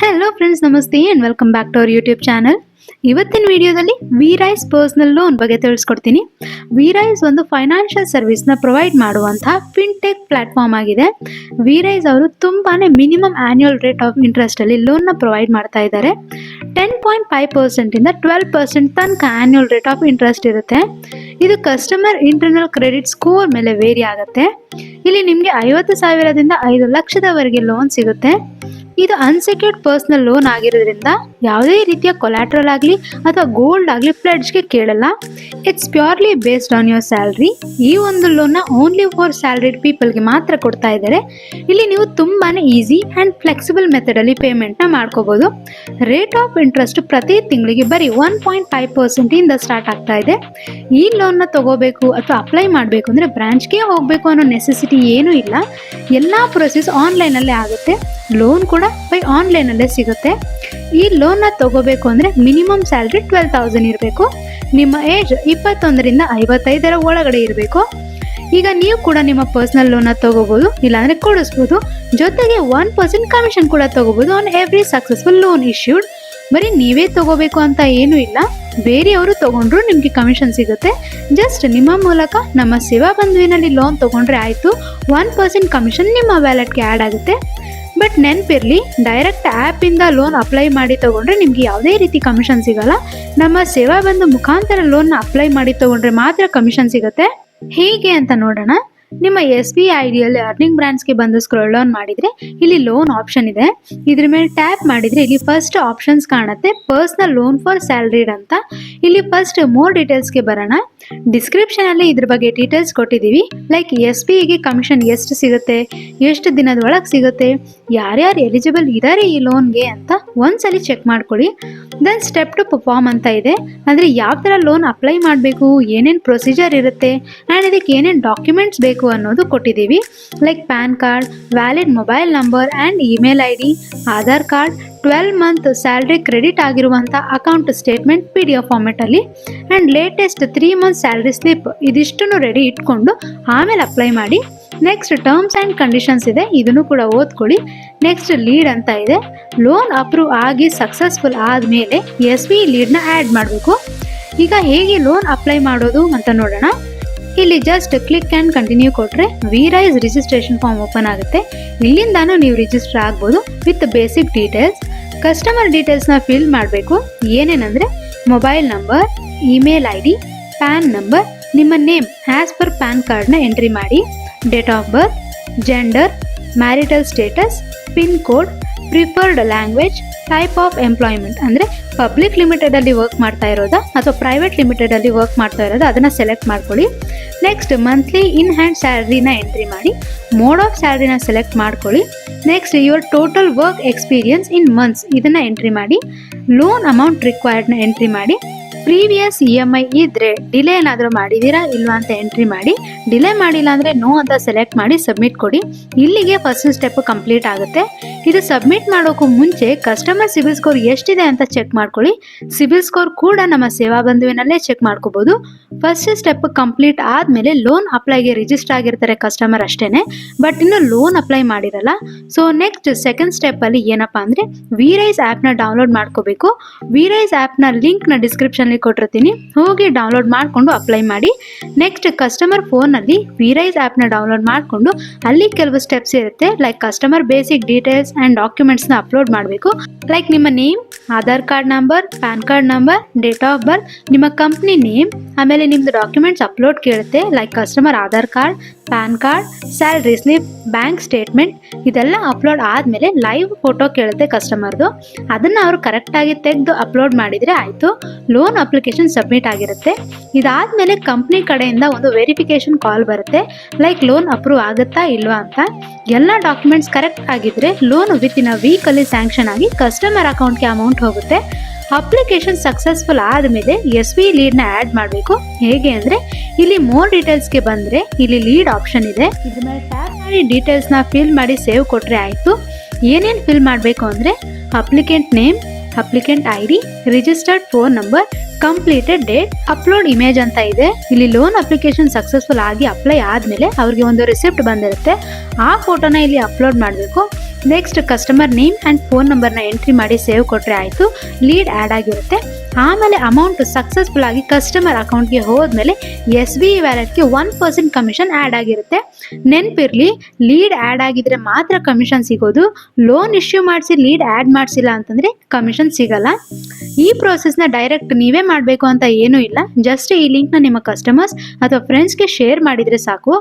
Hello friends, ನಮಸ್ತೆ and welcome back to our YouTube channel. ಇವತ್ತಿನ ವಿಡಿಯೋದಲ್ಲಿ ವಿರೈಸ್ ಪರ್ಸನಲ್ ಲೋನ್ ಬಗ್ಗೆ ತಿಳಿಸ್ಕೊಡ್ತೀನಿ. ವಿರೈಸ್ ಒಂದು ಫೈನಾನ್ಷಿಯಲ್ ಸರ್ವಿಸ್ನ ಪ್ರೊವೈಡ್ ಮಾಡುವಂತಹ ಫಿನ್ಟೆಕ್ ಪ್ಲಾಟ್ಫಾರ್ಮ್ ಆಗಿದೆ. ವಿರೈಸ್ ಅವರು ತುಂಬಾನೇ minimum annual rate of interest ಅಲ್ಲಿ ಲೋನ್ನ ಪ್ರೊವೈಡ್ ಮಾಡ್ತಾ ಇದ್ದಾರೆ. 10.5% ಇಂದ 12% ತನಕ ಆನ್ಯುವಲ್ ರೇಟ್ ಆಫ್ ಇಂಟ್ರೆಸ್ಟ್ ಇರುತ್ತೆ. ಇದು ಕಸ್ಟಮರ್ ಇಂಟರ್ನಲ್ ಕ್ರೆಡಿಟ್ ಸ್ಕೋರ್ ಮೇಲೆ ವೇರಿ ಆಗುತ್ತೆ. ಇಲ್ಲಿ ನಿಮಗೆ 50,000ದಿಂದ 5 ಲಕ್ಷದವರೆಗೆ ಲೋನ್ ಸಿಗುತ್ತೆ. ಇದು ಅನ್ಸೆಕ್ಯೂರ್ಡ್ ಪರ್ಸನಲ್ ಲೋನ್ ಆಗಿರೋದ್ರಿಂದ ಯಾವುದೇ ರೀತಿಯ ಕೊಲ್ಯಾಟ್ರಲ್ ಆಗಲಿ ಅಥವಾ ಗೋಲ್ಡ್ ಆಗಲಿ ಪ್ಲೆಡ್ಜ್ಗೆ ಕೇಳಲ್ಲ. It's purely based on your salary. ಈ ಒಂದು ಲೋನ್ನ ಓನ್ಲಿ ಫಾರ್ ಸ್ಯಾಲ್ರಿಡ್ ಪೀಪಲ್ಗೆ ಮಾತ್ರ ಕೊಡ್ತಾ ಇದ್ದಾರೆ. ಇಲ್ಲಿ ನೀವು ತುಂಬಾನೇ ಈಸಿ ಆ್ಯಂಡ್ ಫ್ಲೆಕ್ಸಿಬಲ್ ಮೆಥಡಲ್ಲಿ ಪೇಮೆಂಟ್ನ ಮಾಡ್ಕೋಬೋದು. ರೇಟ್ ಆಫ್ ಇಂಟ್ರೆಸ್ಟ್ ಪ್ರತಿ ತಿಂಗಳಿಗೆ ಬರೀ 1.5% ಇಂದ ಸ್ಟಾರ್ಟ್ ಆಗ್ತಾ ಇದೆ. ಈ ಲೋನ್ನ ತಗೋಬೇಕು ಅಥವಾ ಅಪ್ಲೈ ಮಾಡಬೇಕು ಅಂದರೆ ಬ್ರಾಂಚ್ಗೆ ಹೋಗಬೇಕು ಅನ್ನೋ ನೆಸೆಸಿಟಿ ಏನೂ ಇಲ್ಲ. ಎಲ್ಲ ಪ್ರೊಸೆಸ್ ಆನ್ಲೈನಲ್ಲೇ ಆಗುತ್ತೆ. ಲೋನ್ ಕೂಡ ಬೈ ಆನ್ಲೈನಲ್ಲೇ ಸಿಗುತ್ತೆ. ಈ ಲೋನ್ನ ತಗೋಬೇಕು ಅಂದರೆ ಮಿನಿಮಮ್ ಸ್ಯಾಲ್ರಿ 12,000 ಇರಬೇಕು. ನಿಮ್ಮ ಏಜ್ 21ರಿಂದ 55 ಒಳಗಡೆ ಇರಬೇಕು. ಈಗ ನೀವು ಕೂಡ ನಿಮ್ಮ ಪರ್ಸನಲ್ ಲೋನ್ನ ತಗೋಬೋದು, ಇಲ್ಲಾಂದರೆ ಕೊಡಿಸ್ಬೋದು. ಜೊತೆಗೆ 1% ಕಮಿಷನ್ ಕೂಡ ತಗೋಬೋದು on every successful loan issued. ಬರೀ ನೀವೇ ತಗೋಬೇಕು ಅಂತ ಏನೂ ಇಲ್ಲ, ಬೇರೆಯವರು ತಗೊಂಡ್ರು ನಿಮಗೆ ಕಮಿಷನ್ ಸಿಗುತ್ತೆ. ಜಸ್ಟ್ ನಿಮ್ಮ ಮೂಲಕ ನಮ್ಮ ಸೇವಾ ಬಂಧುವಿನಲ್ಲಿ ಲೋನ್ ತಗೊಂಡ್ರೆ ಆಯಿತು. 1% ಕಮಿಷನ್ ನಿಮ್ಮ ವ್ಯಾಲೆಟ್ಗೆ ಆ್ಯಡ್ ಆಗುತ್ತೆ. ಬಟ್ ನೆನಪಿರಲಿ, ಡೈರೆಕ್ಟ್ ಆ್ಯಪಿಂದ ಲೋನ್ ಅಪ್ಲೈ ಮಾಡಿ ತಗೊಂಡ್ರೆ ನಿಮಗೆ ಯಾವುದೇ ರೀತಿ ಕಮಿಷನ್ ಸಿಗಲ್ಲ. ನಮ್ಮ ಸೇವಾ ಬಂಧು ಮುಖಾಂತರ ಲೋನ್ನ ಅಪ್ಲೈ ಮಾಡಿ ತಗೊಂಡ್ರೆ ಮಾತ್ರ ಕಮಿಷನ್ ಸಿಗುತ್ತೆ. ಹೇಗೆ ಅಂತ ನೋಡೋಣ. ನಿಮ್ಮ SBI ಐಡಿಯಲ್ಲಿ ಅರ್ನಿಂಗ್ ಬ್ರಾಂಚ್ಗೆ ಬಂದು ಸ್ಕ್ರೋಲ್ ಡೌನ್ ಮಾಡಿದರೆ ಇಲ್ಲಿ ಲೋನ್ ಆಪ್ಷನ್ ಇದೆ. ಇದ್ರ ಮೇಲೆ ಟ್ಯಾಪ್ ಮಾಡಿದರೆ ಇಲ್ಲಿ ಫಸ್ಟ್ ಆಪ್ಷನ್ಸ್ ಕಾಣುತ್ತೆ, ಪರ್ಸನಲ್ ಲೋನ್ ಫಾರ್ ಸ್ಯಾಲ್ರಿಡ್ ಅಂತ. ಇಲ್ಲಿ ಫಸ್ಟ್ ಮೋರ್ ಡೀಟೇಲ್ಸ್ಗೆ ಬರೋಣ. ಡಿಸ್ಕ್ರಿಪ್ಷನಲ್ಲಿ ಇದ್ರ ಬಗ್ಗೆ ಡೀಟೇಲ್ಸ್ ಕೊಟ್ಟಿದ್ದೀವಿ. ಲೈಕ್ SBIಗೆ ಕಮಿಷನ್ ಎಷ್ಟು ಸಿಗುತ್ತೆ, ಎಷ್ಟು ದಿನದ ಒಳಗೆ ಸಿಗುತ್ತೆ, ಯಾರ್ಯಾರು ಎಲಿಜಿಬಲ್ ಇದ್ದಾರೆ ಈ ಲೋನ್ಗೆ ಅಂತ ಒಂದ್ಸಲಿ ಚೆಕ್ ಮಾಡ್ಕೊಳ್ಳಿ. ದೆನ್ ಸ್ಟೆಪ್ ಟು ಪರ್ಫಾರ್ಮ್ ಅಂತ ಇದೆ. ಅಂದರೆ ಯಾವ ಥರ ಲೋನ್ ಅಪ್ಲೈ ಮಾಡಬೇಕು, ಏನೇನು ಪ್ರೊಸೀಜರ್ ಇರುತ್ತೆ ಆ್ಯಂಡ್ ಇದಕ್ಕೆ ಏನೇನು ಡಾಕ್ಯುಮೆಂಟ್ಸ್ ಬೇಕು ಅನ್ನೋದು ಕೊಟ್ಟಿದ್ದೀವಿ. Like PAN card, valid mobile number and email ID, Aadhaar card, 12 month salary credit ಆಗಿರುವಂಥ ಅಕೌಂಟ್ ಸ್ಟೇಟ್ಮೆಂಟ್ PDF ಫಾರ್ಮೆಟಲ್ಲಿ and latest 3 month salary slip, ಇದಿಷ್ಟನ್ನು ರೆಡಿ ಇಟ್ಕೊಂಡು ಆಮೇಲೆ ಅಪ್ಲೈ ಮಾಡಿ. ನೆಕ್ಸ್ಟ್ ಟರ್ಮ್ಸ್ ಆ್ಯಂಡ್ ಕಂಡೀಷನ್ಸ್ ಇದೆ, ಇದನ್ನು ಕೂಡ ಓದ್ಕೊಳ್ಳಿ. ನೆಕ್ಸ್ಟ್ ಲೀಡ್ ಅಂತ ಇದೆ. ಲೋನ್ ಅಪ್ರೂವ್ ಆಗಿ ಸಕ್ಸಸ್ಫುಲ್ ಆದಮೇಲೆ SBI ಲೀಡ್ನ ಆ್ಯಡ್ ಮಾಡಬೇಕು. ಈಗ ಹೇಗೆ ಲೋನ್ ಅಪ್ಲೈ ಮಾಡೋದು ಅಂತ ನೋಡೋಣ. ಇಲ್ಲಿ ಜಸ್ಟ್ ಕ್ಲಿಕ್ ಆ್ಯಂಡ್ ಕಂಟಿನ್ಯೂ ಕೊಟ್ಟರೆ ವಿರೈಸ್ ರಿಜಿಸ್ಟ್ರೇಷನ್ ಫಾರ್ಮ್ ಓಪನ್ ಆಗುತ್ತೆ. ಇಲ್ಲಿಂದಾನು ನೀವು ರಿಜಿಸ್ಟರ್ ಆಗ್ಬೋದು ವಿತ್ ಬೇಸಿಕ್ ಡೀಟೇಲ್ಸ್. ಕಸ್ಟಮರ್ ಡೀಟೇಲ್ಸ್ನ ಫಿಲ್ ಮಾಡಬೇಕು. ಏನೇನೆಂದರೆ mobile number, email ID, PAN number, ನಿಮ್ಮ ನೇಮ್ ಆ್ಯಸ್ ಪರ್ ಪ್ಯಾನ್ ಕಾರ್ಡ್ನ ಎಂಟ್ರಿ ಮಾಡಿ, date of birth, gender, marital status, pin code, preferred language, type of employment ಅಂದರೆ ಪಬ್ಲಿಕ್ ಲಿಮಿಟೆಡಲ್ಲಿ work ಮಾಡ್ತಾ ಇರೋದಾ ಅಥವಾ ಪ್ರೈವೇಟ್ ಲಿಮಿಟೆಡಲ್ಲಿ ವರ್ಕ್ ಮಾಡ್ತಾ ಇರೋದಾ ಅದನ್ನು ಸೆಲೆಕ್ಟ್ ಮಾಡ್ಕೊಳ್ಳಿ. ನೆಕ್ಸ್ಟ್ ಮಂತ್ಲಿ ಇನ್ ಹ್ಯಾಂಡ್ ಸ್ಯಾಲ್ರಿನ ಎಂಟ್ರಿ ಮಾಡಿ, ಮೋಡ್ ಆಫ್ ಸ್ಯಾಲ್ರಿನ ಸೆಲೆಕ್ಟ್ ಮಾಡ್ಕೊಳ್ಳಿ. Next your total work experience in months ಇದನ್ನು ಎಂಟ್ರಿ ಮಾಡಿ. ಲೋನ್ ಅಮೌಂಟ್ ರಿಕ್ವೈರ್ಡ್ನ ಎಂಟ್ರಿ ಮಾಡಿ. ಪ್ರೀವಿಯಸ್ EMI ಇದ್ದರೆ ಡಿಲೇ ಏನಾದರೂ ಮಾಡಿದ್ದೀರಾ ಇಲ್ವಾ ಅಂತ ಎಂಟ್ರಿ ಮಾಡಿ. ಡಿಲೇ ಮಾಡಿಲ್ಲ ಅಂದರೆ ನೋ ಅಂತ ಸೆಲೆಕ್ಟ್ ಮಾಡಿ ಸಬ್ಮಿಟ್ ಕೊಡಿ. ಇಲ್ಲಿಗೆ ಫಸ್ಟ್ ಸ್ಟೆಪ್ ಕಂಪ್ಲೀಟ್ ಆಗುತ್ತೆ. ಇದು ಸಬ್ಮಿಟ್ ಮಾಡೋಕ್ಕೂ ಮುಂಚೆ ಕಸ್ಟಮರ್ ಸಿಬಿಲ್ ಸ್ಕೋರ್ ಎಷ್ಟಿದೆ ಅಂತ ಚೆಕ್ ಮಾಡ್ಕೊಳ್ಳಿ. ಸಿಬಿಲ್ ಸ್ಕೋರ್ ಕೂಡ ನಮ್ಮ ಸೇವಾ ಬಂಧುವಿನಲ್ಲೇ ಚೆಕ್ ಮಾಡ್ಕೋಬೋದು. ಫಸ್ಟ್ ಸ್ಟೆಪ್ ಕಂಪ್ಲೀಟ್ ಆದಮೇಲೆ ಲೋನ್ ಅಪ್ಲೈಗೆ ರಿಜಿಸ್ಟರ್ ಆಗಿರ್ತಾರೆ ಕಸ್ಟಮರ್ ಅಷ್ಟೇ, ಬಟ್ ಇನ್ನು ಲೋನ್ ಅಪ್ಲೈ ಮಾಡಿರಲ್ಲ. ಸೊ ನೆಕ್ಸ್ಟ್ ಸೆಕೆಂಡ್ ಸ್ಟೆಪ್ಪಲ್ಲಿ ಏನಪ್ಪ ಅಂದರೆ ವಿರೈಸ್ ಆ್ಯಪ್ನ ಡೌನ್ಲೋಡ್ ಮಾಡ್ಕೋಬೇಕು. ವಿರೈಸ್ ಆ್ಯಪ್ನ ಲಿಂಕ್ನ ಡಿಸ್ಕ್ರಿಪ್ಷನ್ ಕೊಟ್ಟಿರ್ತೀನಿ, ಹೋಗಿ ಡೌನ್ಲೋಡ್ ಮಾಡಿಕೊಂಡು ಅಪ್ಲೈ ಮಾಡಿ. ನೆಕ್ಸ್ಟ್ ಕಸ್ಟಮರ್ ಫೋನಲ್ಲಿ ವಿರೈಸ್ ಆ್ಯಪ್ನ ಡೌನ್ಲೋಡ್ ಮಾಡಿಕೊಂಡು ಅಲ್ಲಿ ಕೆಲವು ಸ್ಟೆಪ್ಸ್ ಇರುತ್ತೆ. Like customer basic details and ಡಾಕ್ಯುಮೆಂಟ್ಸ್ನ ಅಪ್ಲೋಡ್ ಮಾಡಬೇಕು. ಲೈಕ್ ನಿಮ್ಮ name, Aadhaar card number, PAN card number, date of birth, ನಿಮ್ಮ ಕಂಪ್ನಿ ನೇಮ್, ಆಮೇಲೆ ನಿಮ್ಮದು ಡಾಕ್ಯುಮೆಂಟ್ಸ್ ಅಪ್ಲೋಡ್ ಕೇಳುತ್ತೆ. Like customer Aadhaar card, PAN card, salary slip, bank statement, ಇದೆಲ್ಲ ಅಪ್ಲೋಡ್ ಆದಮೇಲೆ ಲೈವ್ ಫೋಟೋ ಕೇಳುತ್ತೆ ಕಸ್ಟಮರ್ದು. ಅದನ್ನು ಅವರು ಕರೆಕ್ಟಾಗಿ ತೆಗೆದು ಅಪ್ಲೋಡ್ ಮಾಡಿದರೆ ಆಯಿತು, ಲೋನ್ ಅಪ್ಲಿಕೇಶನ್ ಸಬ್ಮಿಟ್ ಆಗಿರುತ್ತೆ. ಇದಾದಮೇಲೆ ಕಂಪ್ನಿ ಕಡೆಯಿಂದ ಒಂದು ವೆರಿಫಿಕೇಷನ್ ಕಾಲ್ ಬರುತ್ತೆ. ಲೈಕ್ ಲೋನ್ ಅಪ್ರೂವ್ ಆಗುತ್ತಾ ಇಲ್ವಾ ಅಂತ. ಎಲ್ಲ ಡಾಕ್ಯುಮೆಂಟ್ಸ್ ಕರೆಕ್ಟ್ ಆಗಿದ್ದರೆ ಲೋನ್ ವಿತಿನ್ ಅ ವೀಕಲ್ಲಿ ಸ್ಯಾಂಕ್ಷನ್ ಆಗಿ ಕಸ್ಟಮರ್ ಅಕೌಂಟ್ಗೆ ಅಮೌಂಟ್ ಹೋಗುತ್ತೆ. ಅಪ್ಲಿಕೇಶನ್ ಸಕ್ಸಸ್ಫುಲ್ ಆದಮೇಲೆ SBI ಲೀಡ್ನ ಆ್ಯಡ್ ಮಾಡಬೇಕು. ಹೇಗೆ ಅಂದರೆ ಇಲ್ಲಿ ಮೋರ್ ಡೀಟೇಲ್ಸ್ಗೆ ಬಂದರೆ ಇಲ್ಲಿ ಲೀಡ್ ಆಪ್ಷನ್ ಇದೆ. ಇದ್ರ ಮೇಲೆ ಟ್ಯಾಪ್ ಮಾಡಿ ಡೀಟೇಲ್ಸ್ನ ಫಿಲ್ ಮಾಡಿ ಸೇವ್ ಕೊಟ್ಟರೆ ಆಯಿತು. ಏನೇನು ಫಿಲ್ ಮಾಡಬೇಕು ಅಂದರೆ applicant name, applicant ID, registered phone number, completed date, upload image ಅಂತ ಇದೆ. ಇಲ್ಲಿ ಲೋನ್ ಅಪ್ಲಿಕೇಶನ್ ಸಕ್ಸಸ್ಫುಲ್ ಆಗಿ ಅಪ್ಲೈ ಆದಮೇಲೆ ಅವ್ರಿಗೆ ಒಂದು ರಿಸಿಪ್ಟ್ ಬಂದಿರುತ್ತೆ. ಆ ಫೋಟೋನ ಇಲ್ಲಿ ಅಪ್ಲೋಡ್ ಮಾಡಬೇಕು. Next customer name and phone ನಂಬರ್ನ ಎಂಟ್ರಿ ಮಾಡಿ ಸೇವ್ ಕೊಟ್ಟರೆ ಆಯಿತು. ಲೀಡ್ ಆ್ಯಡ್ ಆಗಿರುತ್ತೆ. ಆಮೇಲೆ ಅಮೌಂಟ್ ಸಕ್ಸಸ್ಫುಲ್ ಆಗಿ ಕಸ್ಟಮರ್ ಅಕೌಂಟ್ಗೆ ಹೋದ್ಮೇಲೆ SBI ವ್ಯಾಲೆಟ್ಗೆ 1% ಕಮಿಷನ್ ಆ್ಯಡ್ ಆಗಿರುತ್ತೆ. ನೆನಪಿರಲಿ, ಲೀಡ್ ಆ್ಯಡ್ ಆಗಿದ್ರೆ ಮಾತ್ರ ಕಮಿಷನ್ ಸಿಗೋದು. ಲೋನ್ ಇಶ್ಯೂ ಮಾಡಿಸಿ ಲೀಡ್ ಆ್ಯಡ್ ಮಾಡಿಸಿಲ್ಲ ಅಂತಂದರೆ ಕಮಿಷನ್ ಸಿಗಲ್ಲ. ಈ ಪ್ರೋಸೆಸ್ನ ಡೈರೆಕ್ಟ್ ನೀವೇ ಮಾಡಬೇಕು ಅಂತ ಏನೂ ಇಲ್ಲ. ಜಸ್ಟ್ ಈ ಲಿಂಕ್ನ ನಿಮ್ಮ ಕಸ್ಟಮರ್ಸ್ ಅಥವಾ ಫ್ರೆಂಡ್ಸ್ಗೆ ಶೇರ್ ಮಾಡಿದರೆ ಸಾಕು.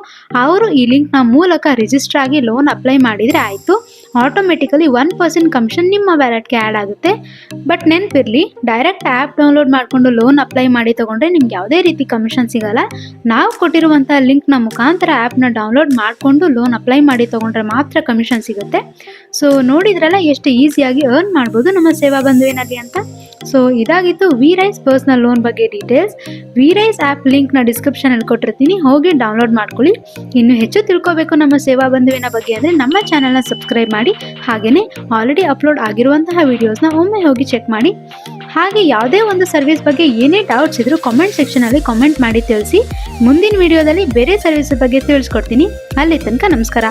ಅವರು ಈ ಲಿಂಕ್ನ ಮೂಲಕ ರಿಜಿಸ್ಟರ್ ಆಗಿ ಲೋನ್ ಅಪ್ಲೈ ಮಾಡಿದರೆ ಆಯಿತು. ಆಟೋಮೆಟಿಕಲಿ 1% ಕಮಿಷನ್ ನಿಮ್ಮ ವ್ಯಾಲೆಟ್ಗೆ ಆ್ಯಡ್ ಆಗುತ್ತೆ. ಬಟ್ ನೆನಪಿರಲಿ, ಡೈರೆಕ್ಟ್ ಆ್ಯಪ್ ಡೌನ್ಲೋಡ್ ಮಾಡಿಕೊಂಡು ಲೋನ್ ಅಪ್ಲೈ ಮಾಡಿ ತೊಗೊಂಡ್ರೆ ನಿಮ್ಗೆ ಯಾವುದೇ ರೀತಿ ಕಮಿಷನ್ ಸಿಗಲ್ಲ. ನಾವು ಕೊಟ್ಟಿರುವಂಥ ಲಿಂಕ್ನ ಮುಖಾಂತರ ಆ್ಯಪ್ನ ಡೌನ್ಲೋಡ್ ಮಾಡಿಕೊಂಡು ಲೋನ್ ಅಪ್ಲೈ ಮಾಡಿ ತೊಗೊಂಡ್ರೆ ಮಾತ್ರ ಕಮಿಷನ್ ಸಿಗುತ್ತೆ. ಸೊ ನೋಡಿದ್ರಲ್ಲ ಎಷ್ಟು ಈಸಿಯಾಗಿ ಅರ್ನ್ ಮಾಡ್ಬೋದು ನಮ್ಮ ಸೇವಾ ಬಂಧುವಿನಲ್ಲಿ ಅಂತ. ಸೊ ಇದಾಗಿತ್ತು ವಿರೈಸ್ ಪರ್ಸನಲ್ ಲೋನ್ ಬಗ್ಗೆ ಡೀಟೇಲ್ಸ್. ವಿರೈಸ್ ಆ್ಯಪ್ ಲಿಂಕ್ನ ಡಿಸ್ಕ್ರಿಪ್ಷನಲ್ಲಿ ಕೊಟ್ಟಿರ್ತೀನಿ, ಹೋಗಿ ಡೌನ್ಲೋಡ್ ಮಾಡ್ಕೊಳ್ಳಿ. ಇನ್ನು ಹೆಚ್ಚು ತಿಳ್ಕೋಬೇಕು ನಮ್ಮ ಸೇವಾ ಬಂಧುವಿನ ಬಗ್ಗೆ ಅಂದರೆ ನಮ್ಮ ಚಾನಲ್ನ ಸಬ್ಸ್ಕ್ರೈಬ್ ಮಾಡಿ. ಹಾಗೆಯೇ ಆಲ್ರೆಡಿ ಅಪ್ಲೋಡ್ ಆಗಿರುವಂತಹ ವಿಡಿಯೋಸ್ನ ಒಮ್ಮೆ ಹೋಗಿ ಚೆಕ್ ಮಾಡಿ. ಹಾಗೆ ಯಾವುದೇ ಒಂದು ಸರ್ವಿಸ್ ಬಗ್ಗೆ ಏನೇ ಡೌಟ್ಸ್ ಇದ್ರೂ ಕಾಮೆಂಟ್ ಸೆಕ್ಷನಲ್ಲಿ ಕಾಮೆಂಟ್ ಮಾಡಿ ತಿಳಿಸಿ. ಮುಂದಿನ ವಿಡಿಯೋದಲ್ಲಿ ಬೇರೆ ಸರ್ವಿಸ್ ಬಗ್ಗೆ ತಿಳಿಸ್ಕೊಡ್ತೀನಿ. ಅಲ್ಲಿ ತನಕ ನಮಸ್ಕಾರ.